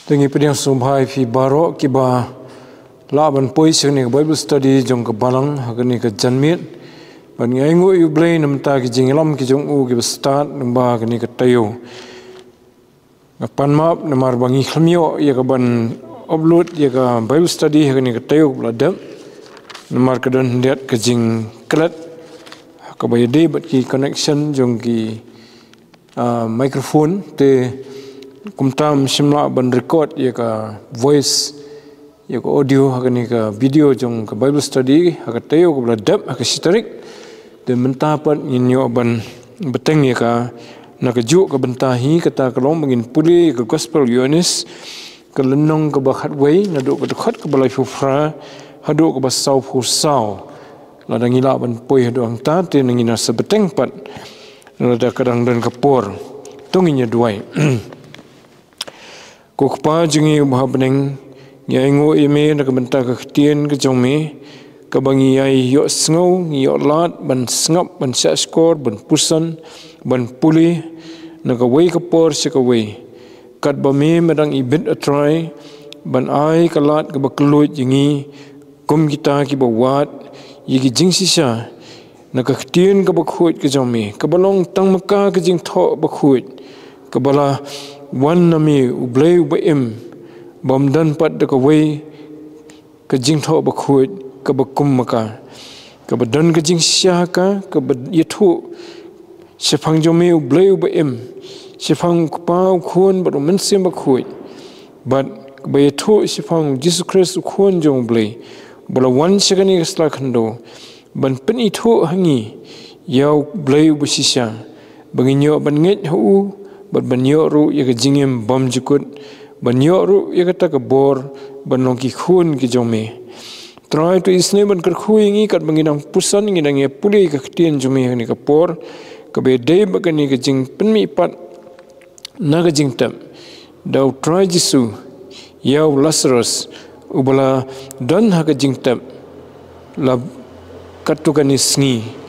Tengi pediang sumbai fi baro kiba laban poi sini Bible study jong ke balang hagani ke janmit ban ngai yu blay namta ki jingilam ki jong u ki start namba gani ke tayo ngapan map namar bangi khamio ya ka ban upload ya ka Bible study hagani ke tayo bladam namar ke don liat ke jing klat ka bayade bat ki connection jong ki microphone te kumtam simla ban record ya ka voice ya ka audio hagani ka video jong ka Bible study haka tayo ko bladap haka sitarik de mentapat inyo ban beteng ya ka nakaju ka bentahi kata kalong mengin puli ka gospel yonis ka lenong ka bakhat wei nadu ka dekhat ka balai fufra hadu ka basau fusau ladang ila ban poi hadu ang ta te nangina sebeteng pat lada kadang dan kapor tunginya duai Kukpa jengi ubah beneng nyaingo ime nak benta ke ketien ke jome ke bangi yai yok sengau yok lat ban sengap ban syak skor ban pusan ban puli nak wei ke por se ke wei kat bame medang ibit atrai ban ai ke lat ke baklut jengi kum kita ki bawat yigi jing sisa nak ketien ke bakhut ke jome ke balong tang meka ke jing thok bakhut ke bala wan nami ublay ubaim bom dan pat de ka wei ka jing tho ba khut ka ba kum maka ka ba dan ka jing sya ka ba yethu sefang jome ublay ubaim sefang pa khun ba men sim ba khut but ba yethu sefang Jesus Christ khun jong ublay bala wan segani sla khando ban pen ithu hangi yaw blay ubasisya banginyo ban nget hu bat banyo ru ya ke jingem bom jukut banyo ru ya kata ke bor banong ki khun ki jome try to isne ban kar khuingi kat banginang pusan ngidang ya puli ka ktien jome ni ka por ka be de bakani ke jing penmi pat na ka jing tam dau try jisu yaw Lazarus ubala dan ha ka jing tam la katukani sngi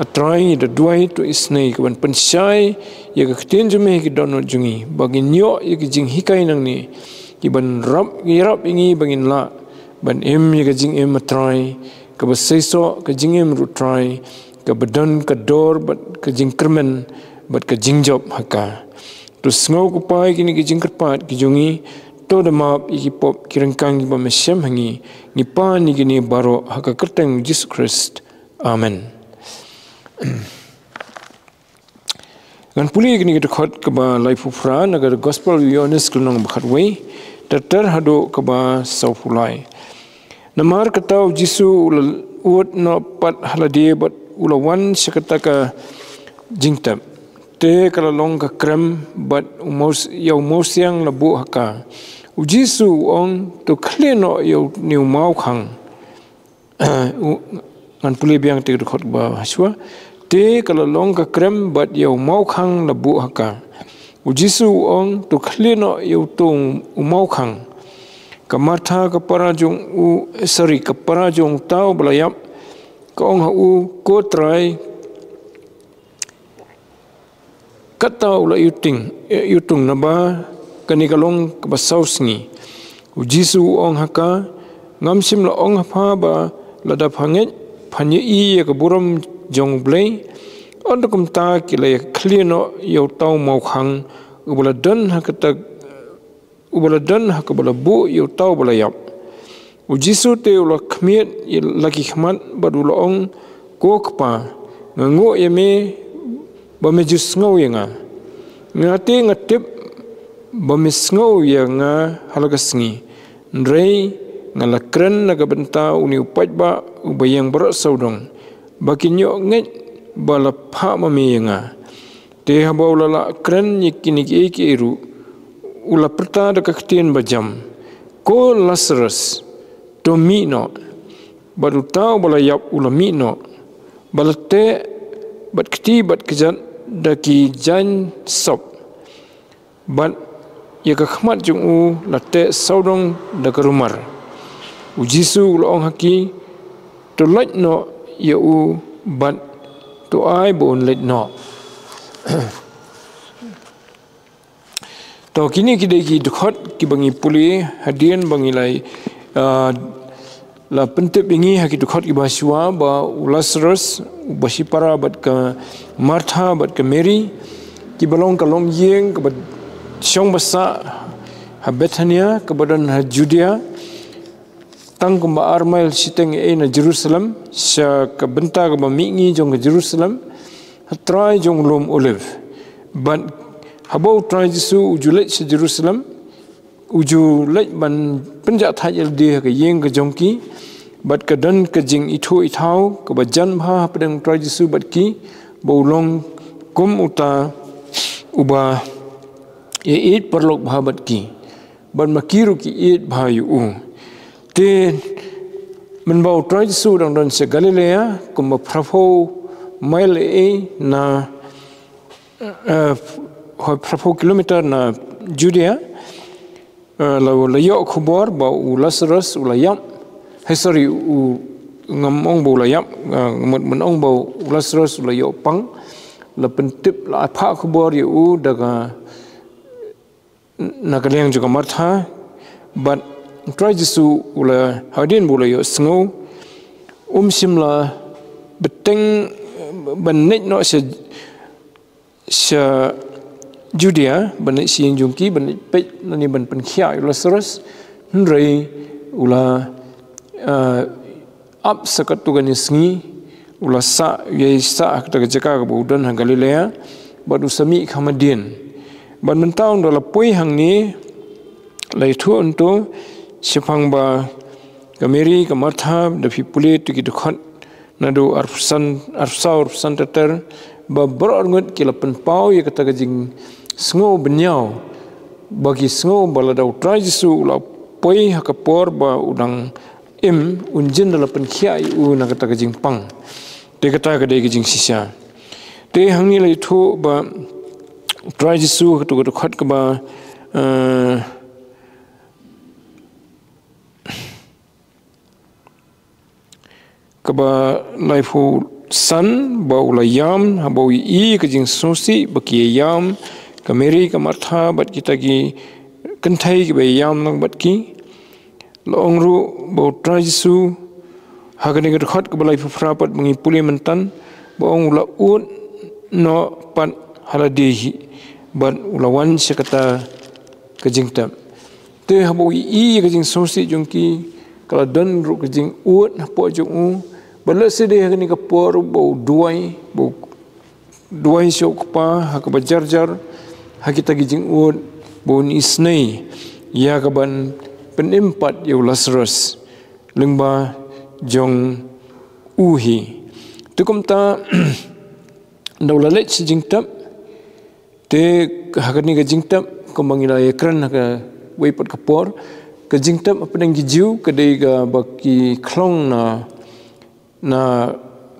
atrai the duai to isnei kan pensai ya ka ktien jume ki dono jungi bagi nyo ya ki jing hikai nang ni ki ban rap ingi bangin la ban em ya ka jing em atrai ka basaiso ka jing em ru trai ka badan ka dor bat ka jing kermen bat ka jing job haka to sngo ku pai ki ni ki jing kerpat ki jungi to the map ki pop ki rengkang ki ba mesem hangi ni pa ni ki ni baro haka kerteng Jesus Christ amen. Gan puli kini kita khot keba life ufra nagar gospel yonis kelong bakhat wei tatar hado keba saufulai namar katau jisu ut no pat haladi bat ulawan sekata ka jingtab te kalalong ka krem bat umos yang labu haka jisu ong to kleno yau new mau khang ngan puli biang te khot ba haswa te kalau long ka krem bat yau mau khang na bu haka ujisu ong to khleno yau tung mau khang kamartha ka parajong ka parajong tau belayap ka ong hu ko try kata ula yutung na ba kani kalong ka basausngi ujisu ong haka ngamsim la ong ha ba ladap hanget phanye i ka buram jong blay ondokum ta kila klino yo tau mau khang ubala dan hakata hakabala bu yo tau bala yap ujisu te ula khmiet laki khmat badula ong kokpa ngo yeme bamejus ngau yanga ngate ngatip bamis ngau yanga halagasngi ndrei ngalakren naga benta uni upat ba ubayang berat saudong bakinyo nget bala pha mamiyenga te haba ulala kren yikini ki eru ula perta de kaktien bajam ko Lazarus to mino baru tau bala yap ula mino bala te bat kti bat kejat daki jan sop bat ya ka khmat jung u late saudong da karumar ujisu ulong haki to let no ya u but to I bon let no To kini kita ki dekat ki bangi puli hadian bangi lai la pentep ingi haki dekat ki basua ba Lazarus basipara bat ke Martha bat ke Mary ki balong kalom yeng ke siong basa ha Bethania ke badan ha Judea tang kumba armail siteng na Jerusalem sya ke benta ke mingi jong ke Jerusalem hatrai jong lom olive but habau try Jesu ujulet se Jerusalem ujulet ban penjat thajal dia ke yeng ke jongki bat ke dan ke jing itu itau ke bajan bha pedang try Jesu bat ki baulong kum uta uba ye it perlok bha bat ki ban makiru ki it bha yu te men bau try Jesu dang dan se Galilea kum prapho mile na berapa kilometer na Judea lalu layok kubur bau Lazarus ulayam sorry ngamong bau layam menong bau Lazarus ulayok pang la pentip la apa kubur yu daga nakaleng juga Martha but try Jesu ula hadin bulayok sengo simla beteng benek no se Judea benek siang jungki benek pek nani ben penkhia Lazarus nrei ula up sakat tugan sengi ula sa ye sa kata jaka ke budan ha Galilea badu sami khamadian ban mentau dala poi hang ni lai thu unto sipang ba ke Mary ke Martha da pipule tu ki dekat nado arfsan teter ba berongot kila penpau ye kata jing sengo benyau bagi sengo baladau try Jesu la poi hakapor ba udang unjin dalam penkhia na kata jing pang de kata ke jing sisa te hangni lai thu ba try Jesu tu khat ke ba kaba laifu san ba ulayam habau ke jing sosi baki yam ke Mary ke Martha bat kita gi kentai ke bayam nang bat ki long ru ba try Jesu hagani ke khat ke balai frapat mengi puli mentan ba ong ula ut no pat haladihi bat ulawan sekata ke jing tam te habau ke jing sosi jongki kala dan ru ke jing ut po jong balas sedih hagani ke por bau duai syok pa hak bajar-jar hakita gijing ud bau isnai ya kaban penimpat ya Lazarus lengba jong uhi tukum ta daulalet sijing tap te hagani ke jing tap kembangila ekran haka waipat ke por ke jing tap apa dang gijiu kedai ga baki klong na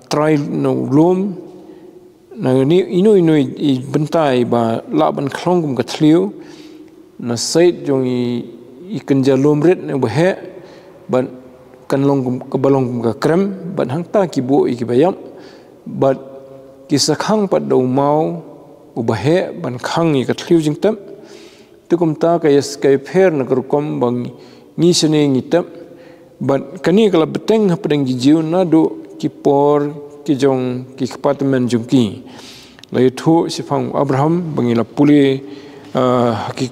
try no lom na ni inu i bentai ba la ban klong kum ka thliu na sait jong i kenja lom ret ne bahe ban kan long kum ka balong kum ka krem ban hang ta ki bo i ki bayam bat ki sakhang pat do mau u bahe ban khang i ka thliu jing tam tukum ta ka yes kai pher na kar kom bang ni sene ngi tam bat kani kala beteng hapdang gi jiu na do ki por ki jong ki apartment jungki lai thu sifang Abraham bangila puli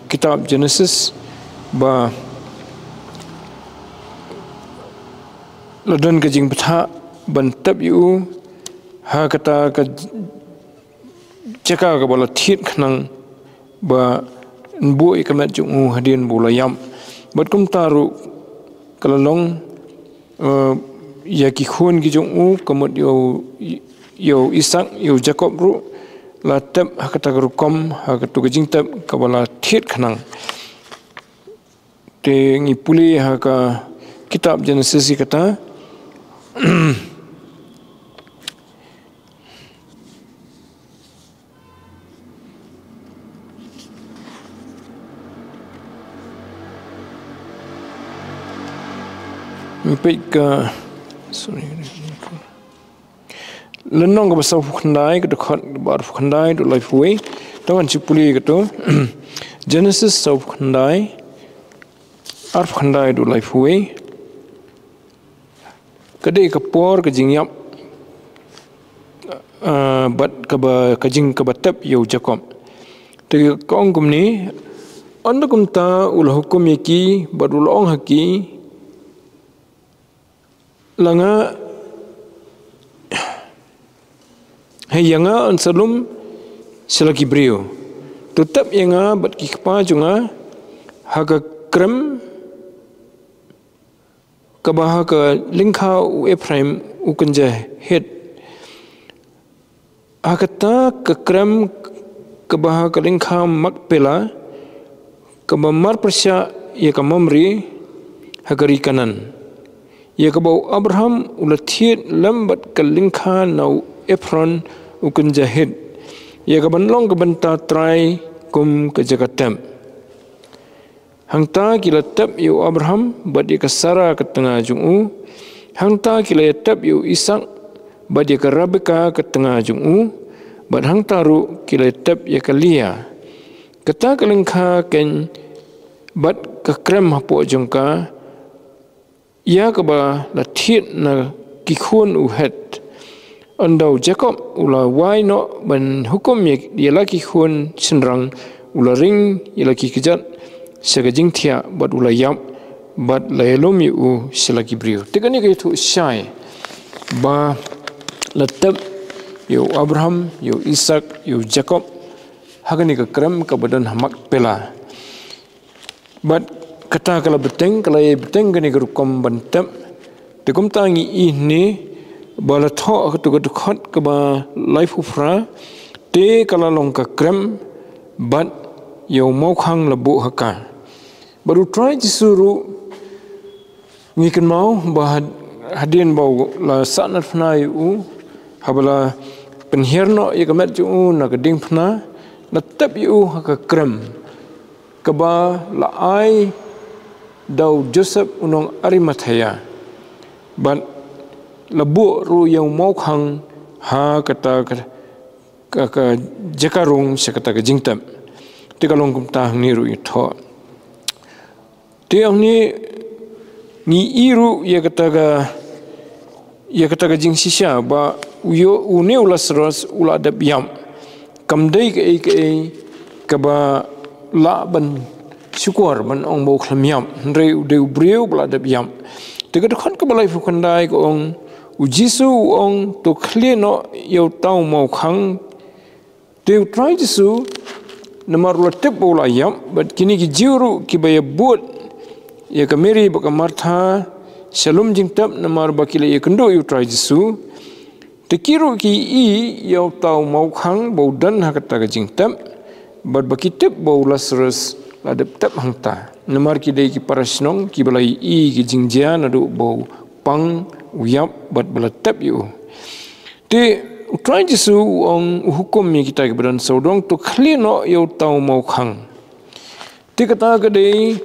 kitab Genesis ba ladan ke jing betha ban tab yu ha kata ka ceka ka bala thit khnang ba bu ikamat jung hadin bulayam bat kum taru kalalong ya ki khun gi jong kamot yo Isak yo Jacob ru la tab hakata ru kom hakatu gi jing tab kabala thit khnang te ngi puli haka kitab Genesis kata Mipika sorry lenong ke besar fukandai ke dekat bar fukandai do life way tawan cipuli ke tu Genesis sau khandai arf khandai du lai fuwe kadai kapor ka jingyap bat ka jing ka batap yo Jacob te kong kumni anda kumta ul hukum yaki badul ong haki langa hayanga ansalum selagi brio tetap yanga bat kikpa junga haga krem kabaha ka lingkha u Ephraim u kanja het akata ka krem kabaha ka lingkha Makpela kabamar persya ya ka Mamre hagari kanan ya kabau Abraham ulathiet lambat ka lingkha nau Ephron u kanja het ya kabanlong kabanta trai kum ka jagatam hangta kila tab yu Abraham badi ka Sarah ke tengah jungu hangta kila tab yu Ishak badi ka Rebeka ke tengah jungu bad hangta ru kila tab ya ka Leah kata kalengkha ken bad ka krem hapo jongka ya ka ba la thiet na kikhun u het andau Jacob ula wai no ban hukum ya laki khun sinrang ula ring ya laki kejat segajing thia bat ulayam bat layelom yu selagi brio tegani ke tu syai ba letab yu Abraham yu Ishak yu Jacob hagani ke krem ke badan Makpela bat kata kala beteng gani ke rukom bantam tekum tangi ini bala tho ke tu khot ke ba life ufra te kala long ke krem bat yu mau khang lebu haka baru try disuruh ngikan mau bah hadian bau la sanat phna yu habala penhierno ya kamet ju na keding phna na tap yu ka krem kaba la ai dau Joseph unong Arimathea ban lebu ru yang mau khang ha kata ka jakarung sekata ka jingtam tikalong kumta ni ru tho tiang ni iru ya kata ka jing sisha ba uyo une ulas ros ula dab yam kamdai ke ba la ban syukur ban ong bau khlam yam re de breu bla dab yam te ka khon ka balai fu khandai ko ong u jisu ong to khle no yo tau mau khang te try jisu namar la tep bola yam but kini ki jiru ki baya but ya ka Mary baka Martha shalom jingtap namar bakile ya kendo yu try jisu tekiru ki i yau tau mau khang bau dan hakata ka jingtap bad bakitep bau Lazarus ladep tap hangta namar ki dei ki parasnong ki balai i ki jingjian adu bau pang uyap bad balatap yu te try jisu ong hukum mi kita ki badan saudong to khlino yau tau mau khang te kata ka dei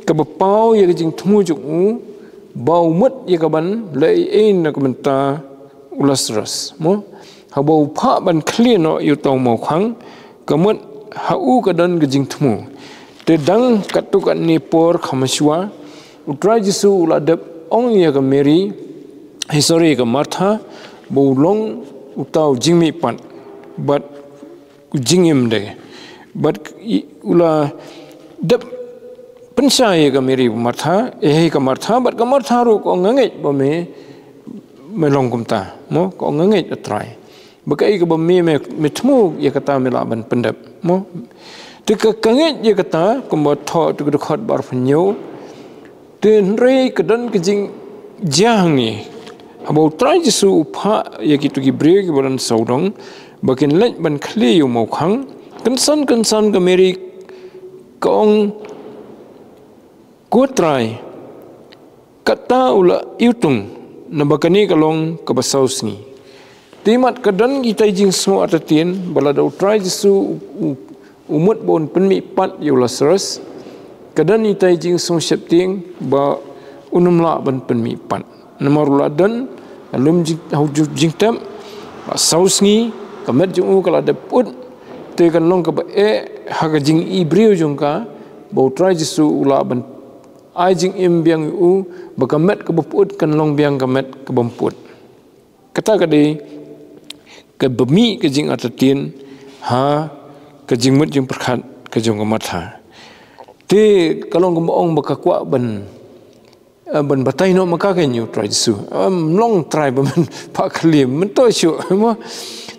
ka bapau ya jing thmu ju bau mut ya ka ban lei ein na kamenta Lazarus mo ha bau pha ban khlino yu tau mau khang kamut ha u ka dan jing thmu te dang katukan ni por khamaswa utrai jisu uladap ong ya ka Mary histori ka Martha bau long utau jingmi pan but jingim de but ula dap pensaya ka Mary Martha ka Martha but ka Martha ru ko nganget ba me melong kumta mo ko nganget atrai bakai ka ba me thmu ya kata mela ban pendap mo te ka kanget ya kata ko ba tho tu khot bar phnyo ten re ka dan ka jing jang ni abau try jisu pha ya ki tu ki bre ki baran saudong bakin let ban khli yu mo khang kansan ka Mary ka ong ko try kata ula yutung na bakani kalong kabasaus ni timat kadan kita jing semua atatien balada try jisu umut bon penmi pat yu Lazarus kadan kita jing semua septing ba unumla ban penmi pat nomor ladan alum jing tem saus ni kamet jung kala de put te kan long ka ba hagajing Ibreu jungka bau try jisu ula ban ai jing im biang u bakamet ke buput kan long biang kamet ke bemput kata kadai ke bemi ke jing atatin ha ke jing mut jing perkhat ke jong kamat ha te kalau ngomong bakakwa ban batai no maka kan you try jisu long try ban pak klim men to syu mo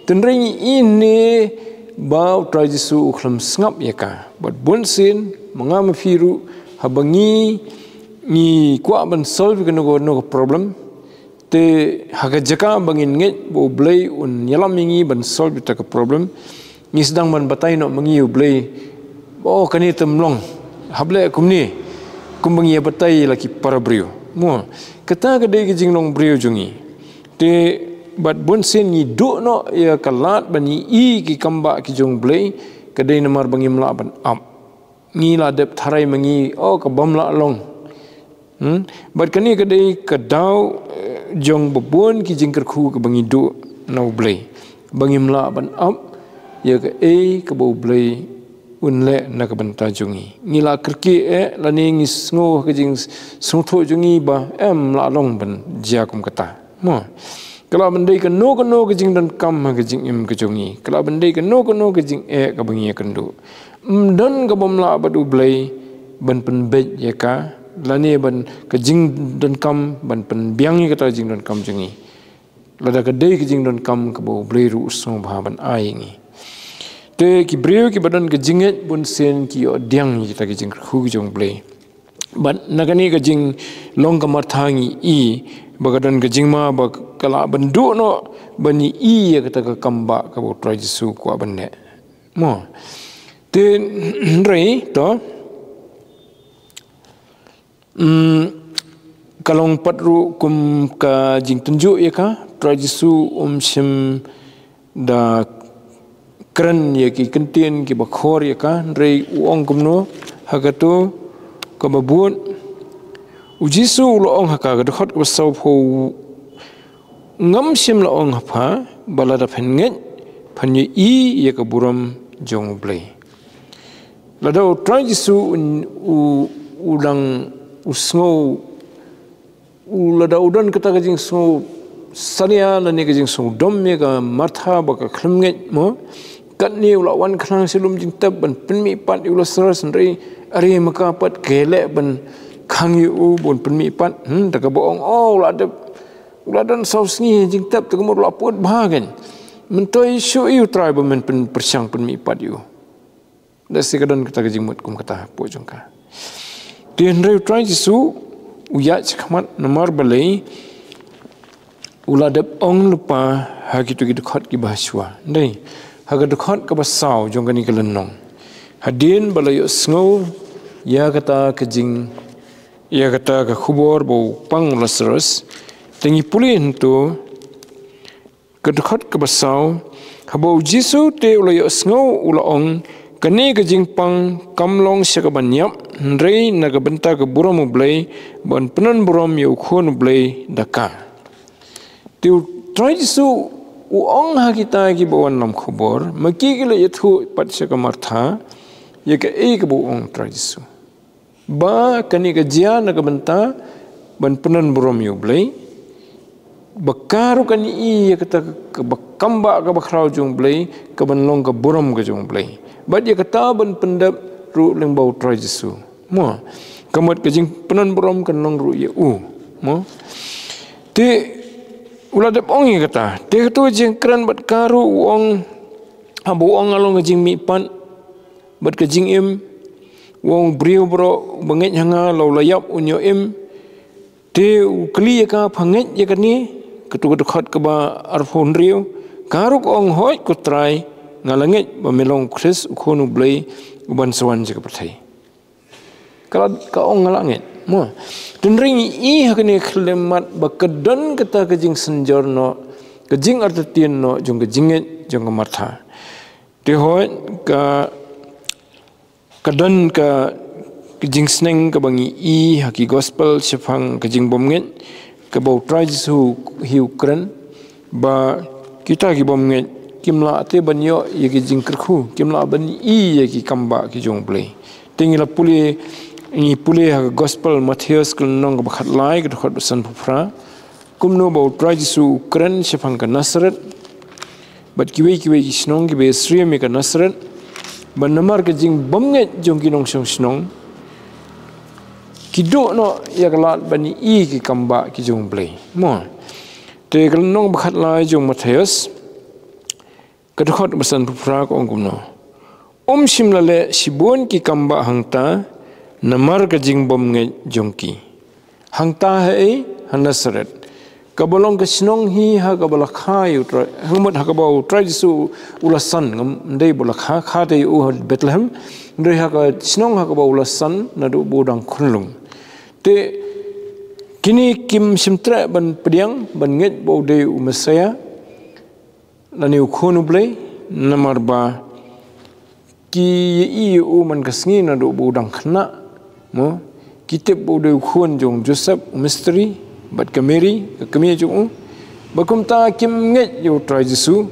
tenring ini bau try jisu khlam sngap ya ka bat bunsin mangam firu habangi ni kwa ban solve no problem te haga jaka bangin nget bo blay un yalam mingi ban solve ta ka problem ni sedang ban batai no mangi blay oh kani temlong hable kumni kumbangi batai laki para brio mo kata kadai ke jinglong brio jungi te bat bunsin ni do no ya kalat bani i ki kamba ki jong blay kadai namar bangi mla ban am ni la dep tharai mangi oh ka bam la long bat kani kadai kadau jong bobon ki jingker khu ke bangi do no blay bangi mla ban am ya ke ke bo blay unle na ka ban ta jungi ni la kerki la ni ngis ngo ke jing sung tho jungi ba em la long ban jia kum kata mo kala bandai ke no ke jing dan kam ke jing im ke jungi kala bandai ke no ke jing ka bangi kendu dan ka bom la badu blay ban pen bet ya ka lani ban ke jing dan kam ban pen biang kata jing dan kam jungi lada ke dei ke jing dan kam ke bo blay ru so ba ban ai ngi te ki breu ki badan ke jinget bun sen ki diang kita ke jing khu jong blay ban nagani ke jing long ka marthangi i bagadan ke jing ma ba kala bandu no bani i kata ka kamba ka bo try jisu ko bande mo te rei to kalong patru kum ka jing tunjuk ya ka try jisu sim da keren ya ki kentien ki bakhor ya ka rei uong kumno hagato ka babun ujisu lo ong haka ga khot ko sau pho ngam sim lo ong hapa balada phenget phanye i ya ka buram jong blay lada try jisu ulang usngo lada udan kata ka jing so sania na ni ka jing so dom me ka martha ba ka khlemnget mo kat ni ula wan khang silum jing tab ban penmi pat ula saras rei ari maka pat kele ban khang yu bon penmi pat ta ka boong la de ula dan saus ni jing tab ta mo la pot ba kan men toy shu yu try ba men pen persyang penmi pat yu da sikadan kata ka jing mut kum kata po jongka tien rei try jisu uya chakmat namar balai ula de ong lupa ha kitu kitu khot ki bahaswa dei haga dekhot ka basau jong kani kelenong hadin balayo sngo ya kata kejing ya kata ka khubor bo pang lasros tengi pulin tu ka dekhot ka basau habo jisu te ulayo sngo ulaong kani kejing pang kamlong sakaban yap rei naga benta ka buram blai bon penan buram yu khon blai daka tu try jisu uong ha kita ki bawan nam khubor maki kile yathu patse ka martha ye ka ek bu ong trajisu ba kani ka jia na ka benta ban penan burom yu blai bakaru kani i ye kata ka bakamba ka bakrau jung blai ka ban long ka burom ka jung blai ba ye kata ban pendap ru leng bau trajisu mo kamat ka jing penan burom kan long ru ye u mo te ulah dap ong kata dia kata jeng keran bat karu ong abu ong along jing mi pan bat ke jing im wong brio bro banget hanga law layap unyo im te kli ka phanget ya kani ketu dekat ke ba arfon rio karu ong hoi ko try ngalanget ba melong kris khonu blai uban sawan je ka pathai kalau ka ong ngalanget mo tenring i hakne khlemat bakedan kata kejing senjorno kejing artetien no jong kejinget jong martha te hoi ka kadan ka kejing sneng ka bangi i haki gospel sefang kejing bomnget ka bau try su hiu kren ba kita ki bomnget kimla ate banyo yegi jingkerku kimla ban I yegi kamba ki jong play tingila puli ni puli ha gospel Matthews kulnong bakhat lai ke khot san phra kumno bo try jisu kren shefang ka Nazareth bat kiwe snong ki be sri me ka Nazareth ban namar ke jing bomnge jong ki nong snong kido no yaklat bani I ki kamba ki jong play mo te kulnong bakhat lai jong Matthews kadkhot basan phra ko ngumno shimlale shibon ki kamba hangta namar ka jing bom nge jongki hangta hai Nazareth kabolong ka snong hi ha kabala khai utra humot ha kabau try su ulasan ngam dei bola kha dei u Bethlehem ndoi ha ka snong ha kabau ulasan nadu bodang khunlung te kini kim simtra ban pediang ban nget bo dei u Mesaya lani ukhonu blai namar ba ki I u man kasngi nadu bodang khna mo kitip bo dei ukhon jong Joseph mystery bat kameri kami jong bakum ta kim nget yo try jisu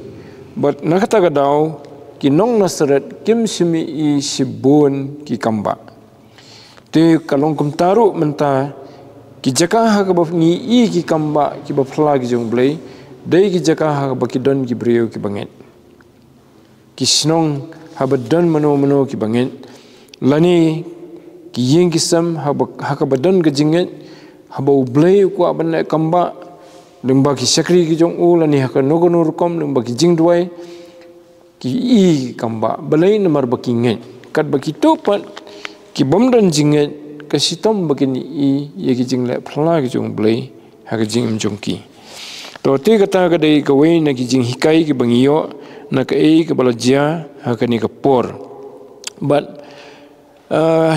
bat nakata ka daw ki nong Nazareth kim simi I sibon ki kamba te kalong kum taru menta ki jaka ha ka ni I ki kamba ki ba phla ki jong blai dei ki jaka ha ba ki don ki brio ki banget ki snong ha ba don mano ki banget lani ki yeng kisam ha ka ba don ka jinget habau blai ku aban kamba limba ki sakri ki jong u lani ha ka nogonur kom limba ki jingdwai ki I kamba balai namar baki nget kat baki topat ki bomdan jinget ka sitom bakini I ye ki jingle phla ki jong blai ha ka jing jong ki to te kata ka dei ka wei na ki jing hikai ki bangiyo na ka ei ka balajia ha ka ni ka por but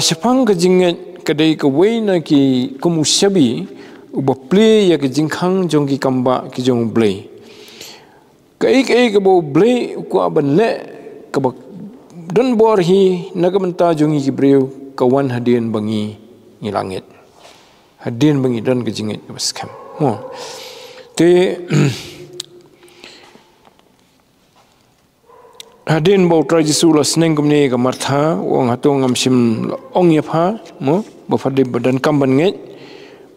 sepang ka jinget kadai ka wei na ki kumusyabi uba play ya ki jingkhang jong ki kamba ki jong blai kai ka bo blai ku aban le ka ba don bor hi na ka menta jong ki breu ka wan hadien bangi ni langit hadien bangi don ka jingit ka skam mo te hadin bo try jisu la sneng kumne ka martha wong hatong ngam sim ong ya pha mo ba phade badan kamban nge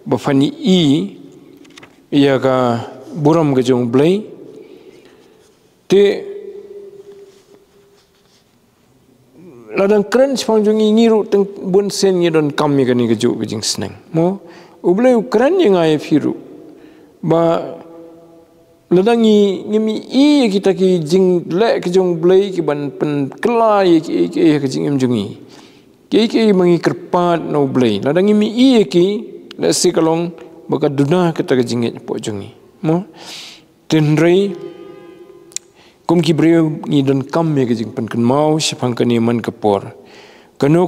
ba phani I ya ka buram ga jong blai te ladang kren spang jong ngiru teng bun sen ye don kam ye ga ni ga ju ga jing sneng mo ublai kren ye ngai firu ba ladangi ngimi I kita ki jing le ki jong blai ki ban pen kla ye ki jing em jungi ki mangi kerpat no blai ladangi mi I ki le si kalong baka duna kita ki jing po jungi mo tenrei kum ki breu ni don kam ye ki jing pen kan mau sipang kan man kapor kano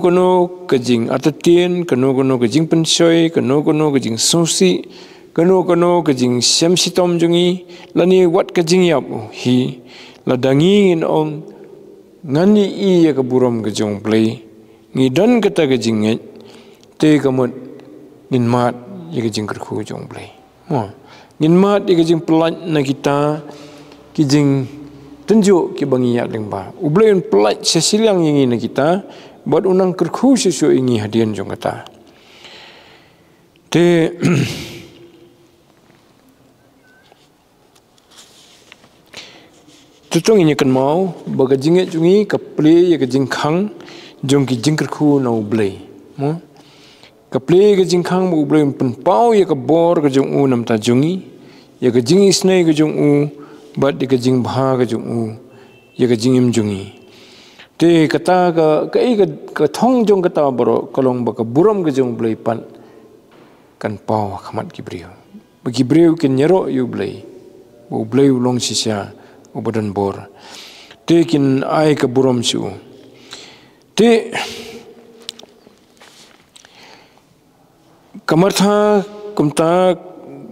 ka jing atatien kano ka jing pen soi kano ka jing sosi kano ka jing siam sitom jungi lani wat ka jing yap hi ladangi in ong ngani I ya ka buram ka jong play ngi don ka ta ka jinget te ka mot ngin mat ya ka jing kerku jong play mo ngin mat ya ka jing pelat na kita ki jing tunjuk ki bangi yak lengba ubleun pelat sesilang ingi na kita buat unang kerku sesu ingi hadian jong kata te tutong ini kan mau baga jinget jungi ka play ya ka jingkhang jong ki jingkerku no blai mo ka play ka jingkhang bu blai pen pau ya ka bor ka jong u nam ta jungi ya ka jingi snai ka jong u bat di ka jing bha ka jong u ya ka jingim jungi te kata ka thong jong kata boro kolong ba ka buram ka jong blai pan kan pau khamat ki brio bagi brio ken nyero yu blai bu blai long sisa ubadan bor tekin ai ka buram su te kamartha kumta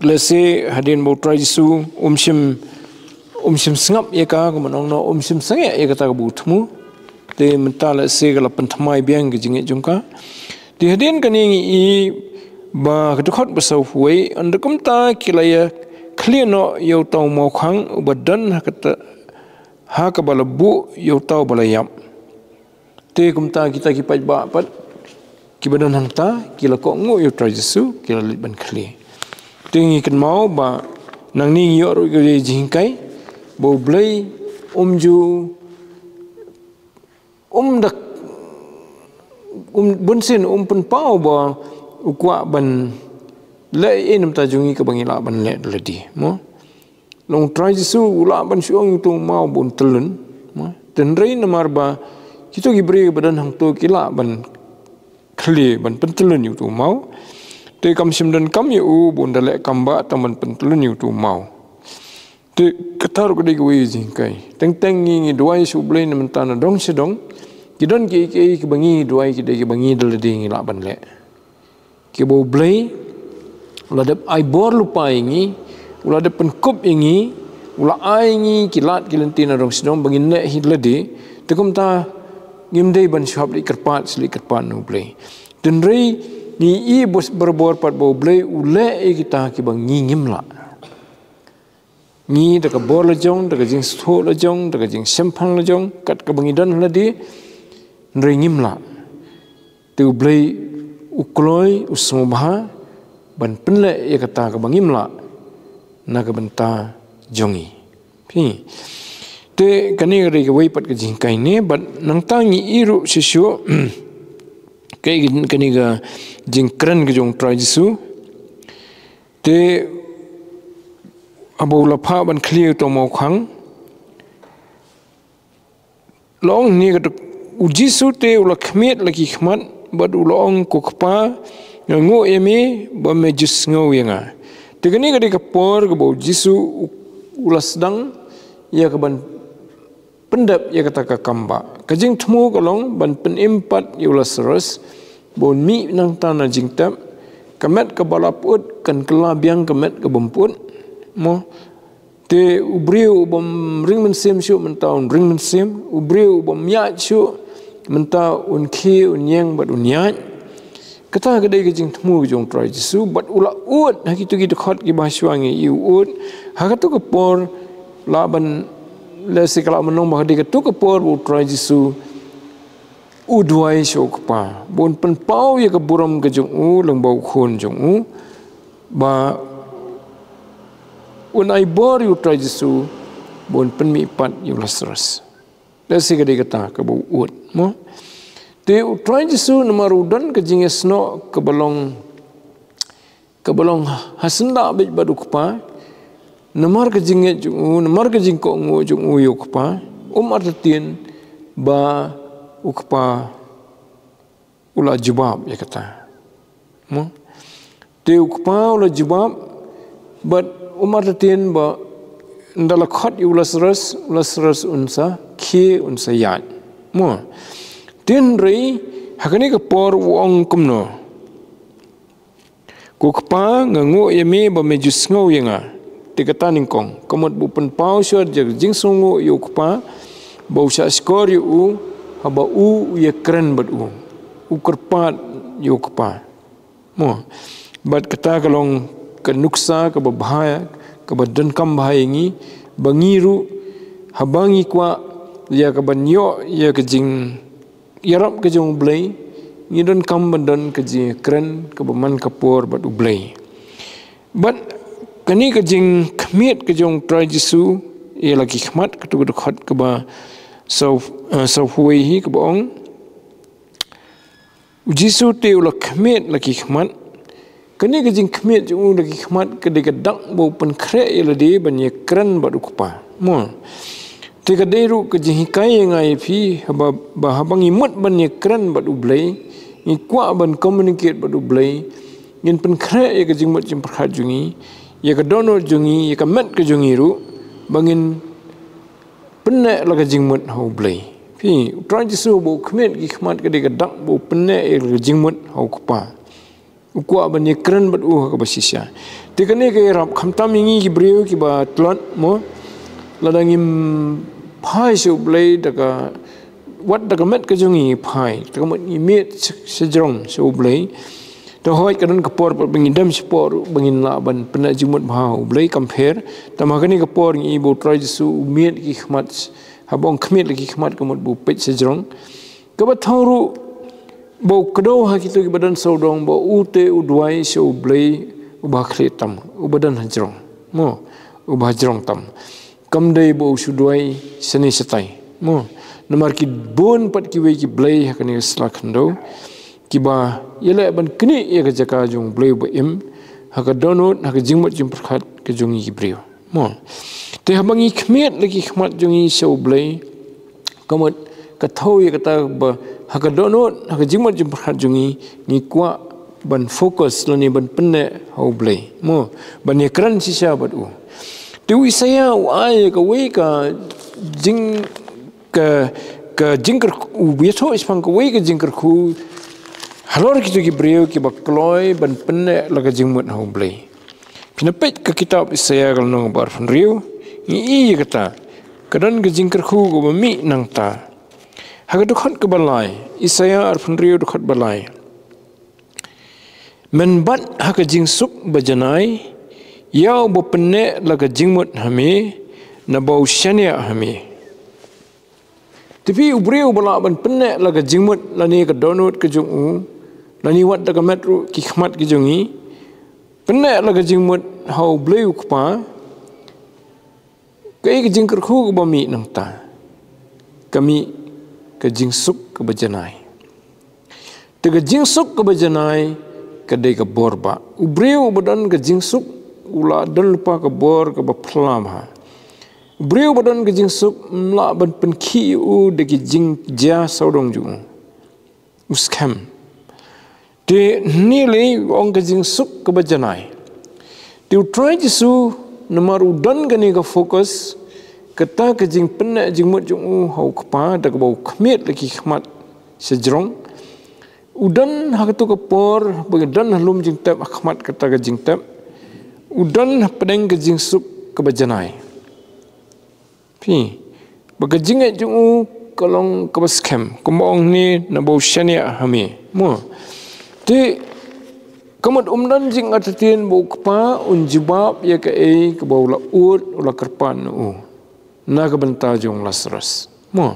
lese hadin bo try su umsim sngap ye ka manong no umsim sange ye ka ta bu thmu te mentala se gala panthamai biang ge jinge jungka ti hadin kaning I ba khot basau huai andakum ta kilaya clear no yo tau mau khang ubadan hakata ha ka balabu yo tau balayap te kumta kita kipai ba pat ki badan hang ta kila ko ngu yo tra Yesu kila lit ban khli tingi kan mau ba nang ni yo ro ge jingkai bo blai ju dak bunsin pen pau ba ukwa ban le enam ta jungi ka bangila ban le ledi mo long try Yesu ula ban syong tu mau bun telun mo ten rei namar ba kita gibri badan hang tu kila ban khli ban pentelun yu tu mau te kam sim dan kam yu bun dale kamba taman pentelun yu tu mau te katar ko de gwe jingkai teng teng ngi duai su blai nam tan dong sedong kidon ki bangi duai ki de bangi dal de ngi la ban le ki bo blai ula de ai bor lupa ingi ula de penkup ingi ula ai ngi kilat kilentina dong sedong bangin ne hi ledi te kum ta ngim dei ban shop li kerpat sli kerpat no blai den rei ni i bos berbor pat bo blai ule kita ki bangi ngim la ni da ka bor la jong da ka jing sto la jong da ka jing sempang la jong kat ka bangi dan la di ringim la tu blai ukloi usmubha ban penle ya kata ka bangim la na ka benta jongi pi te kani ri ka wei pat ka jing kai ne ban nang tangi iru sisyo kai kani ga jing kran ka jong try Jesu te abo la pha ban clear to mo khang long ni ka Ujisu te ula khmet lagi khmat bad ula ong ko khpa ngo eme ba me jis ngo yenga te kani ka por ka bo Jisu ula sedang ya ka ban pendap ya kata ka kamba kajing thmu ka long ban pen empat ya ula seres bon mi nang tana jing tap kamet ka balaput kan kela biang kamet ka bemput mo te ubriu bom ring men sem shu mentaun ring men sem ubriu bom ya shu menta unki unyang bat unyat kata kedai kejing temu jong try Jesu bat ula ut hakitu gitu khot ki bahswangi yu ut hakatu ke por laban le sikala menong bah de ketu ke por bu try Jesu uduai syokpa bon pen pau ya ke buram ke jong u leng bau khun jong u ba unai bor yu try Jesu bon pen mi pat yu lasras dasi kedai kata ke bau ut mo te try Jesu namarudan ke jing esno ke balong hasenda bej baduk pa namar ke jing jung namar ke jing ko ngo jung uyuk pa artin ba ukpa ula jubab ya kata mo te ukpa ula jubab but artin ba ndala khat ulasras unsa khi unsa yat mo tin rei hakani ka por wong kumno ko kpa ngango yemi ba me jus ngo yenga tikata ningkong komot bu pen pau syo je jing songo yu kpa ba usha skor yu haba u ye kren bad u kerpat yu kpa mo bat kata kalong kenuksa ka bahaya ka badan kam bahaya ngi bangiru habangi kwa ya ka banyo ya ka jing yarap ke jong blai ngidon kam badan ke jing kren ke baman kapor bat ublai bat kani ke jing khmiet ke jong try Jesu ye lagi khmat ke tu khat ke ba so huai hi ke bong Jesu te ula khmiet lagi khmat kani ke jing khmiet jong lagi khmat ke de dak bo pen khre ye ladi ban ye kren bat ukpa mo Tika deru ke jihikai ngai fi ba habang imut ban ye kran bat ublai ni kwa ban communicate bat ublai ngin pen khre ye ke jingmut jim prakhat jungi ye ke dono jungi ye ke met ke jungi ru bangin penne la ke jingmut ho ublai fi try Jesu bo khmet ki khmat ke de dak bo penne ye ke jingmut ho kpa ukwa ban ye kran bat u ka basisya tika ne ke rap khamtam ngi ki breu ki ba tlot mo ladangim pai su blai daga wat daga met ke jungi pai daga met imit sejrong su blai to hoi kadon kapor bangin dam spor bangin la ban pena jumut bhau blai compare tamagani kapor ngi bo try Jesu umit ki khmat habong khmit lagi khmat kamut bu pet sejrong kabat thauru bo kdo ha kitu ki badan sodong bo ute udwai so blei ubah khletam ubadan hajrong mo ubah jrong tam kamdei bo sudwai seni setai mo namar ki bon pat ki wei ki blei hakani slakhndo kiba yele ban kni ye ka jaka jung blei bo im haka donut haka jingmot jum prakhat ke jungi ki brio mo te habangi khmet lagi khmat jungi so blei kamot ka thau ye kata ba haka donut haka jingmot jum prakhat jungi ni kwa ban fokus lani ban penne hau blei mo ban ye kran sisa bat u tu saya ai ka wei ka jing ka jingker u biaso ispang ka wei ka jingker khu halor kitu ki brio ki bakloi ban penne laga jingmut hau blei pinapet ke kitab Isaya kalau bar riu i kata kadan ke jingker khu go mi nang ta haga dukhat ke balai Isaya ar riu dukhat balai men bat haga jingsuk bajanai yau bo penne laga jingmut hame na bau shania hame tapi ubriu bala ban penne laga jingmut lani ka donut ke jungu lani wat daga metru ki khmat ki jungi penne laga jingmut hau bleu kpa kai ke jingker khu ba mi nang ta kami ke jingsuk ke bajanai te ke jingsuk ke bajanai ke dei ke borba ubriu badan ke jingsuk ula dan lupa ke bor ke ba plam ha ubriu badan ke jingsuk mla ban pen ki u de ki jing ja saudong ju uskam te nilai ong ke jingsuk ke bajanai tu try jisu nomor udan gani ka fokus kata ke jing penne jingmut jung hau kpa da ka bau khmet laki khmat sejrong udan ha tu ka por begadan halum jing tap khmat kata ke jing tap udan pedeng ke jingsuk ke bajanai pi bagajing jung kalong ke baskem kumong ni na bau shania hame mo te kamut umdan jing atatin bu kpa unjibab ya ke ke bau la ut ula kerpan u na ka benta jong lasras mo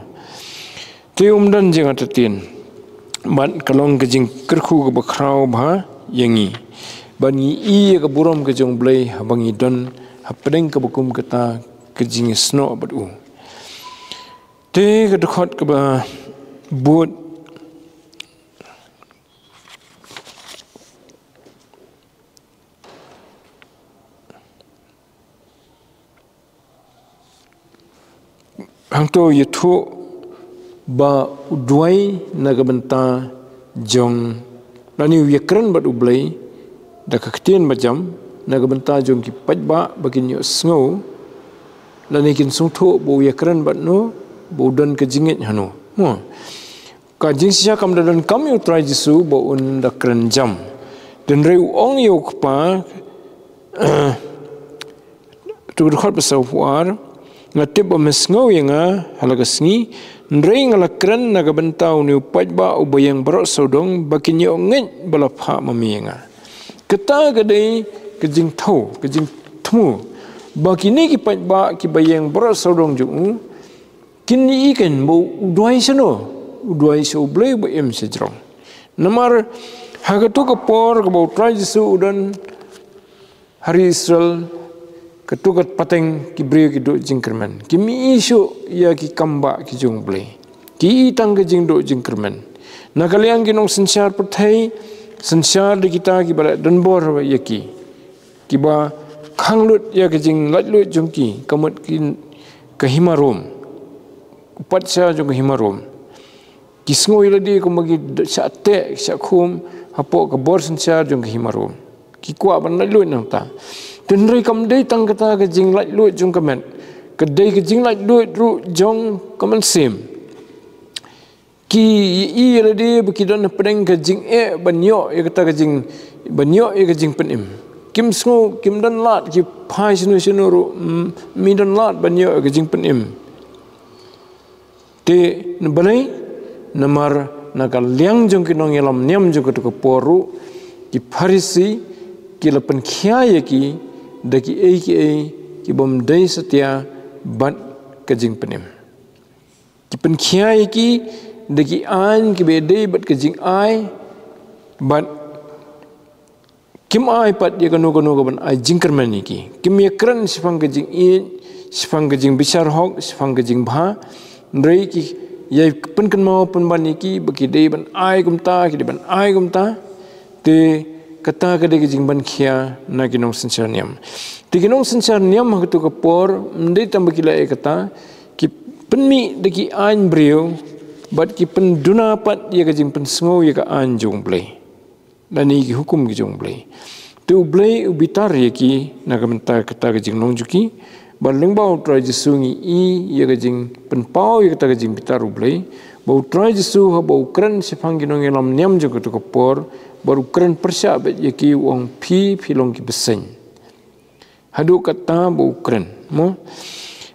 te umdan jing atatin ban kalong ke jing kerkhu ke bakrau bha yangi bani i ke burom ke jong blei habangi don hapdeng ke bukum kata ke jing sno bat u te ke dekhot ke ba but hangto yathu ba udwai naga benta jong lani yakran bat ublai da kaktian majam naga benta jong ki pajba bakin yo sngo lani kin sungtho bo yakran bat no bo dan ke jinget hanu mo ka jing sia kam dan kam yu try jisu bo un da kran jam den reu ong yo kpa tu khot besau fuar ngatip mesngau yanga halaga sngi nrei ngala kran naga bentau ni upajba ubayang barok sodong bakin yo nget bala pha mamianga kata gadai kejing thau kejing thmu bakini ki pajba ki bayang barok sodong ju kini ikan bo udwai sano udwai so blei bo em sejrong namar haga tu ka por ka bo try jisu udan hari Israel ketukat pateng ki brio ki do jingkerman ki mi isu ya ki kamba ki jung blei ki tang ke jing do jingkerman na kaliang ki nong sensar perthai sensar de kita ki bala dan bor ya ki ba khanglut ya ke jing latlut jung ki kamut ki ke himarom upat sa jung ke himarom ki sngo iladi ko magi sa te sa khum hapo ke bor sensar jung ke himarom ki kwa ban latlut nang ta tenrei kam dei tang kata ke jing lait lut jung kamen ke dei ke jing lait lut ru jong kamen sim ki i rade bekidan pedeng ke jing banyo e kata ke jing banyo e ke jing penim kim sngo kim dan lat ki phai sinu sinu ru mi dan lat banyo e ke jing penim te balai namar nakal liang jong ki nong yalam niam jong ke poru ki farisi ki lapan khia ye ki daki ki bom dai setia bat kejing penim ki penkiai ki deki an ki bedai bat ke jing ai bat kim ai pat dia kanu ban ai jingkerman iki kim ye kran sifang ke jing i sifang ke jing besar hok sifang ke jing bha ndrei ki ye pen kan mau pen ban iki beki dei ban ai gumta ki ban ai gumta te kata ke jing ban khia na kinong sensar niam ti kinong sensar niam ha tu ka por ndei tam beki la e kata ki penmi deki an brio bat ki pen duna pat ye ke jing pen sngo ye ka an jong blei dan iki hukum ki jong blei tu blei ubitar ye ki na kamenta kata ke jing nong juki ban lengbau trai jesu ngi i ye ke jing pen pau ye kata ke jing bitar blei bau trai jesu ha bau kran sifang ki nong elam niam jo tu kopor baru kran persya bet ye ki wong phi long ki beseng hadu kata bau kran mo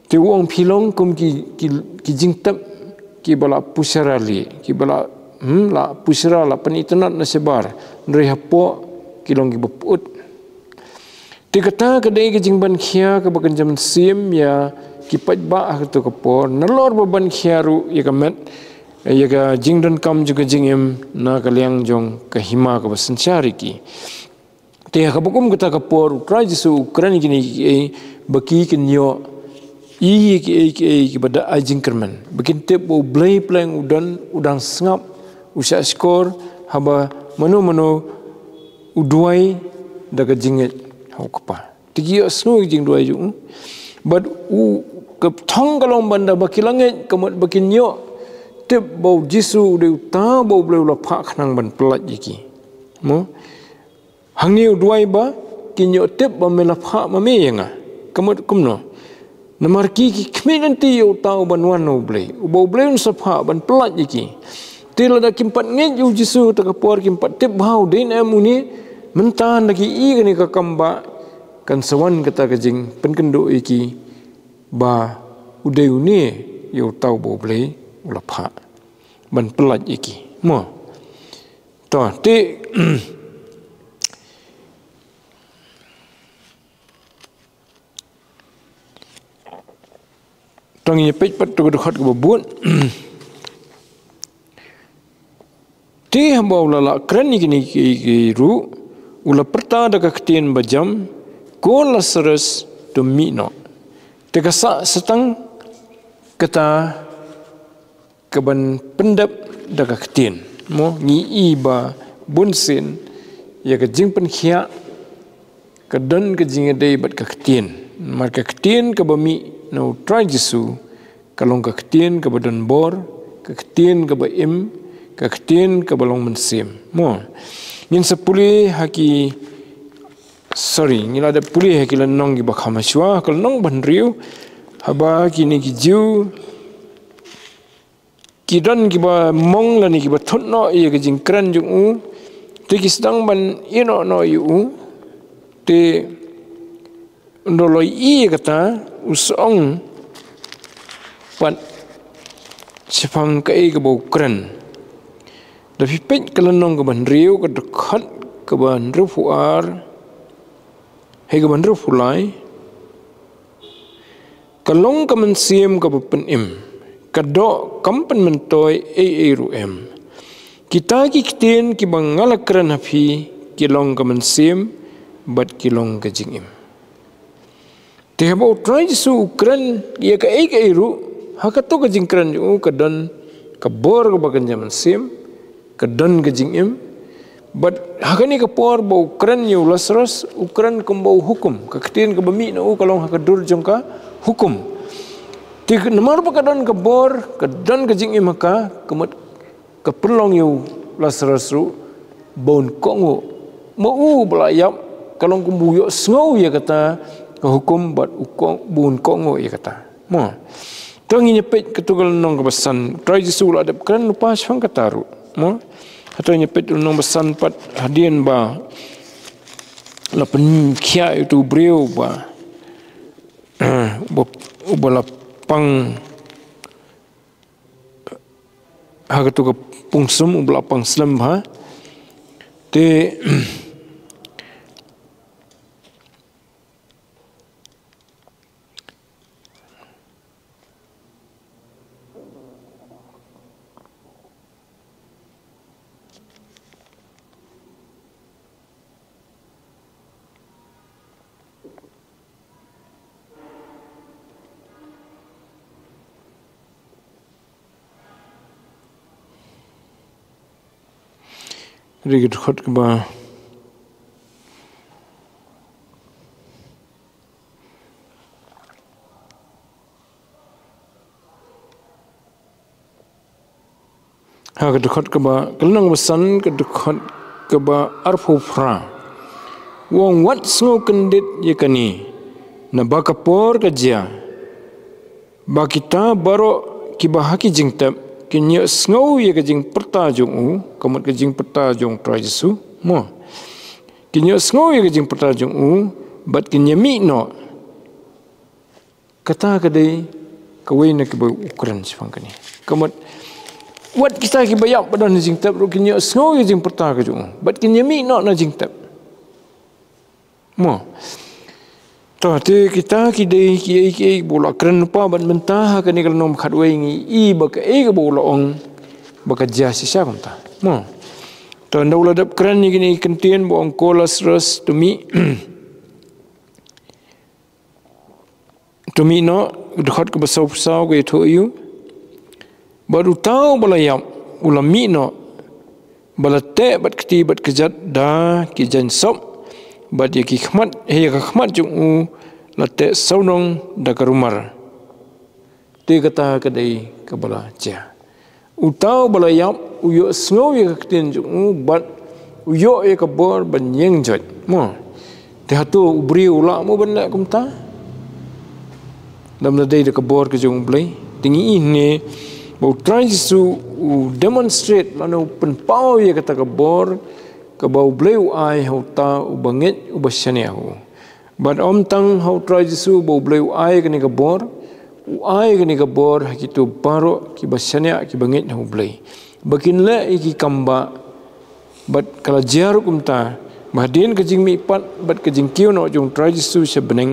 te wong phi long kum ki jing tap ki bala pusara li ki bala la pusara la penitenat na sebar ndrei hapo kilong ki beput ti kata kedai ke jingban khia ke bakan jam sim ya ki pat ba ha to kapor nalor ban khia ru ya kamet ya ka jingdan kam juga jingem na kaliang jong ke hima ke basensyari ki te ha bukum kata kapor trai jisu kran gini baki kinyo ki pada ajing kerman bikin tip bo blai plang udang sengap usia skor haba manu uduai daga jinget hau kapa tigi asnu jing duai ju bad u ke thong kalong banda bakilanget kemat bakinyo tip bau jisu de ta bau bleu la pha khnang ban plat jiki mo hangi uduai ba kinyo tip ba mela pha ma me yanga kemat kumno namar ki kmi nanti yo tau ban wano blei bau bleu sapha ban plat jiki tila da kimpat nget yu jisu ta kapor kimpat tip bau din amuni mentan lagi i ni ka kamba kan sawan kata kajing penkendo iki ba udai uni yo tau bo blei ulapha ban pelat iki mo to ti tong ye pej pat tu khat ko bun ti hamba ulala kran ni ki ru ula perta daga ketien bajam ko Lazarus to mino teka setang kata keban pendap daga ketien mo ngi iba bunsin ya ke jing pen khia ke dan ke jing dei bat ke ketien mar ke ketien ke bami no try Jesu kalong ke ketien ke badan bor ke ketien ke baim ke ketien ke balong mensim mo ngin sepuli haki ngila ada puli haki lanong gi bakhama shwa kal nong banriu haba kini ki jiu kidan ki ba mong lani ki ba thotno ye ke jingkran jung u te ki sedang ban ino no yu te ndoloi i kata usong pat sifang kai ke bau kran tapi pek kelenong ke ban riu ke dekat ke ban riu fuar hei ke ban riu fulai kalong ke mensim ke pen im kadok kampen mentoi ruem kita ki kiten ki bangala kran hafi kilong ke mensim bat kilong ke jingim te habo try su kran ye ke ru hakato ke jingkran ju kadan kabor ke bagan zaman sim kedan ke jingim but hakani ke por bau kran yu Lazarus ukran kumbau hukum ke ketin ke bami no kalong hakadur jongka hukum ti nomor pakadan ke bor kedan ke jingim maka kemat ke perlong yu Lazarus ru bon kongo mau belayap kalong kumbu yo sngau ya kata ke hukum but ukong bon kongo ya kata mo tangi nyepet ketugal nong kebesan try jisul adap kran lupa syang kataru mo atau nyepet nong besan pat hadian ba la penkhia itu brio ba ubala pang hagatu ke pungsum ubala pang slam ha te Rigid khot ke ba ha ke khot ke ba kelnang besan ke khot ke ba arfu fra wong wat sngo kendit ye kani na ba kapor ke jia ba kita baro ki ba haki jingtap kinyo sngo ye ke jing perta jong u kamat ke jing perta jong tra Yesu mo kinyo sngo ye ke jing perta jong u bat kinyo mi no kata ke dei kawai na ke ba ukran sifang kani kamat wat kita ki bayak pada na jing tap ru kinyo sngo ye jing perta ke jong bat kinyo mi no na jing tap mo to te kita ki dei ki bola kren pa ban mentah ka ni kal nom khat wei ngi i ba ka e ka bola ong ba ka ja si sa kam ta mo to no la dap kren ni gini kentien bo ong kolasrus to mi no dekat ke besau-besau ke itu yu baru tahu bala yam ulami no bala te bat keti bat kejat da ki jan sop bat ye ki khmat he ka khmat jung u la te saunong da karumar te kata ka dei ka bala ja u tahu bala yam u yo sngo ye ka keten jung u bat u yo ye ka bor ban yeng jot mo te hatu ubri ula mo ban na kum ta dam na dei da ka bor ka jung blai tingi ne bau try su demonstrate lanu penpau ye kata ka bor ka bau bleu ai hau ta u banget u basane hu but om tang hau try su bau bleu ai ka ni ka bor u ai ka ni ka bor hakitu baro ki basane ki banget hu blei bakin le ki kamba but kala jar kumta bahdin ka jing mi pat bat ka jing kiu no jong try su sebeneng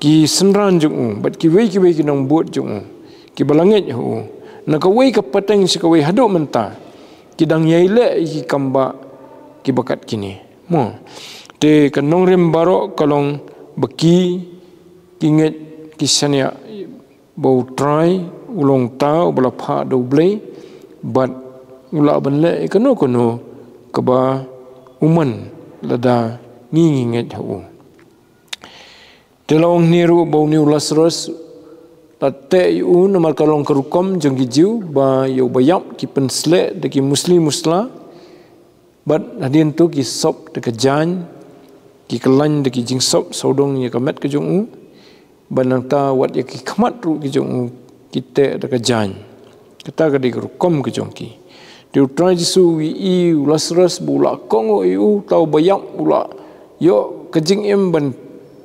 ki senran jung but ki wei ki nong buat jung ki balangit hu na ka wei ka pateng si ka wei hadu menta ki dang yai le ki kamba ki bakat kini mo te kanong rem baro kalong baki kinget ki sania bau try ulong ta bala pha do blei but ula ban le kano ka ba uman lada nginget hu te long niru bau ni Lazarus tate yu nomor kalong kerukom jeng gijiu ba yu bayap ki pensle de ki musla bat hadin tu ki sop de ke jan ki kelan de ki jing sop saudong ye kamet ke jung u banang ta wat ye ki khmat ru ki jung u kite de ke jan kata ke de kerukom ke jong ki de try Jesu wi i Lazarus bula kong yu tau bayap bula yo ke jing em ban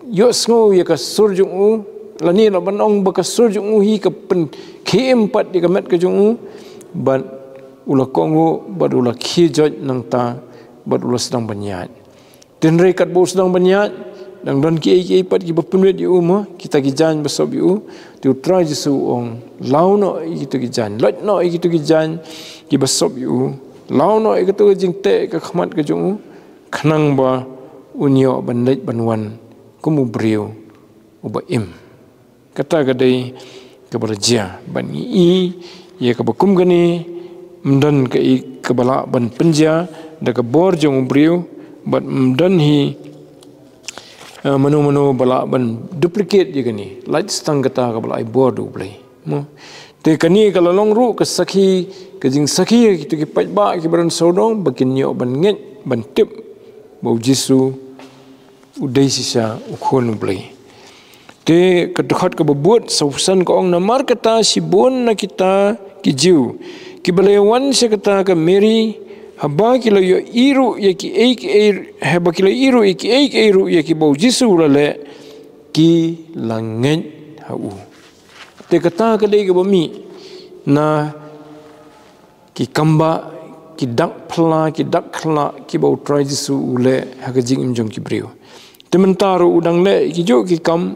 yo sngo ye ka sur jung u lani la banong bakasur jung hi ka pen K4 di kamet ke jung ban ula kongo bad ula khi joj nang ta bad ula sedang banyat den rekat bo sedang banyat dang don K4 ki bapunwet yu ma kita ki jan basob yu tu try Jesu ong launo itu ki jan lot no itu ki jan ki basob yu launo itu jing te ka khmat ke jung khnang ba unyo ban leit banwan kumu brio uba im kata gadai keberjia ban i ye kebakum gani mdan ke kebala ban penja da ke bor jong brio bat mdan hi manu bala ban duplicate ye gani light stang kata ke bala ai bor du blai mo te kani kala long ru ke sakhi ke jing sakhi ki tu ki pat ba ki baran sodong bakin yo ban nget ban tip bau Jesu udai sisa ukhon blai te kedekhat ke bebut sausan ko ong namar kata sibon na kita kijiu ki balewan se kata ke Mary haba kilo yo iru ye ki eik haba kilo iru ye ki eik iru ye ki bau Jesu lale ki langen hau te kata ke dei ke bami na ki kamba ki dak khla ki bau try Jesu ule ha ke jing imjong ki brio te mentaro udang le ki jo ki kam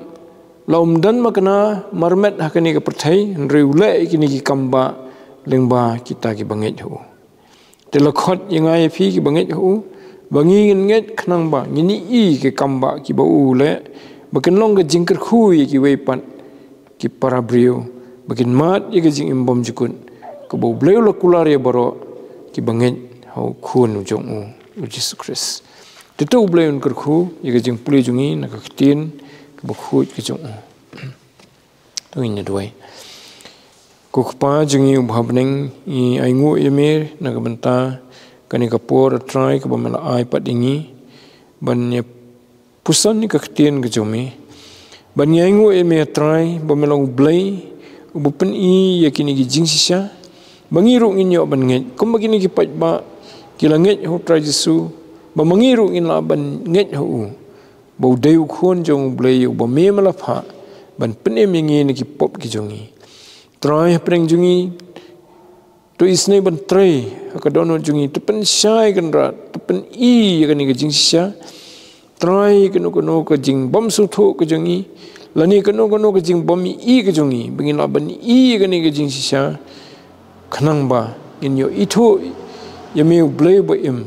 laum dan makna marmet hakani ke perthai reule kini ki kamba lengba kita ki banget hu te lakhot yangai phi ki banget hu bangi nget khnang ba ngini i ke kamba ki ba ule bakin long ke jingker khu ki weipan ki parabrio bakin mat ye ke jing imbom jukun ke bo bleu la kular ye baro ki banget hau khun jong u Jesus Christ tu blai un kerku ye jing puli jungi na ka tin ka khu ke jong tu in doi ko pa jungi bhabneng I aingu emir na ka banta kani ka por try ka bamela ai padingi ban ye pusan ni ka tin ke jomi ban ye aingu emir try bamela blai bupen I yakini gi jing sisa mangiru inyo ban nge kum begini ki pat ba kila nge ho tra Jesu ba mangiru in la ban nge ho ba deu khon jong blai ba me mala pha ban pene mingi ni ki pop ki jongi trai preng jungi to isne ban trai ka dono jungi to pen shai kan ra to pen I kan ni jing sisa trai kan ko ka jing bom su tho ka jongi lani kan ko ka jing bom I ka jongi bengin la ban I kan ni jing sisa khanang ba in yo itho yame blai ba im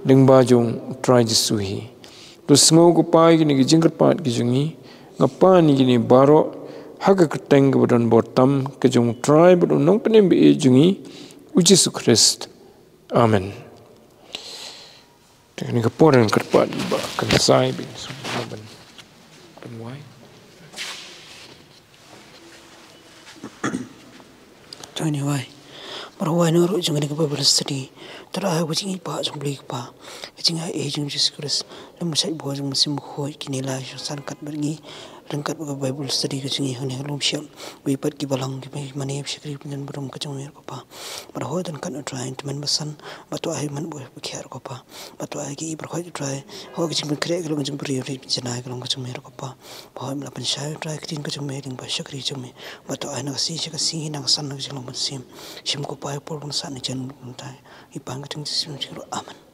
deng ba jong try Jesu hi to sngo ko pai ki ni jing pat ki jungi ngapa ni ni baro haga keteng ko don botam ke jong try ba nong penem be jungi u Jesus Christ amen teknik poren kerpat ba kan sai bin ban wai Tony wai Marwai no ro jeng ni ka Bible study tara ha wajing pa jong bli pa jing ha jong Jesus Christ lem sai bo jong sim khoi kini la san kat bergi rengkat ka Bible study ka jing ha ne lom syam wi pat ki balang ki mane shikri pun berum ka jong mer ko pa marho dan kan trying to man basan batu ai man bo khair ko pa batu ai ki ber khoi try ho ki jing kre ka long jong pri ri jana ka long ka jong mer ko pa ba mla pan sai try ki ka jong mer ding ba shikri jong me batu ai na si ka si na san na jong sim ko pa por pun san ni chen tai ipang ka ting sim aman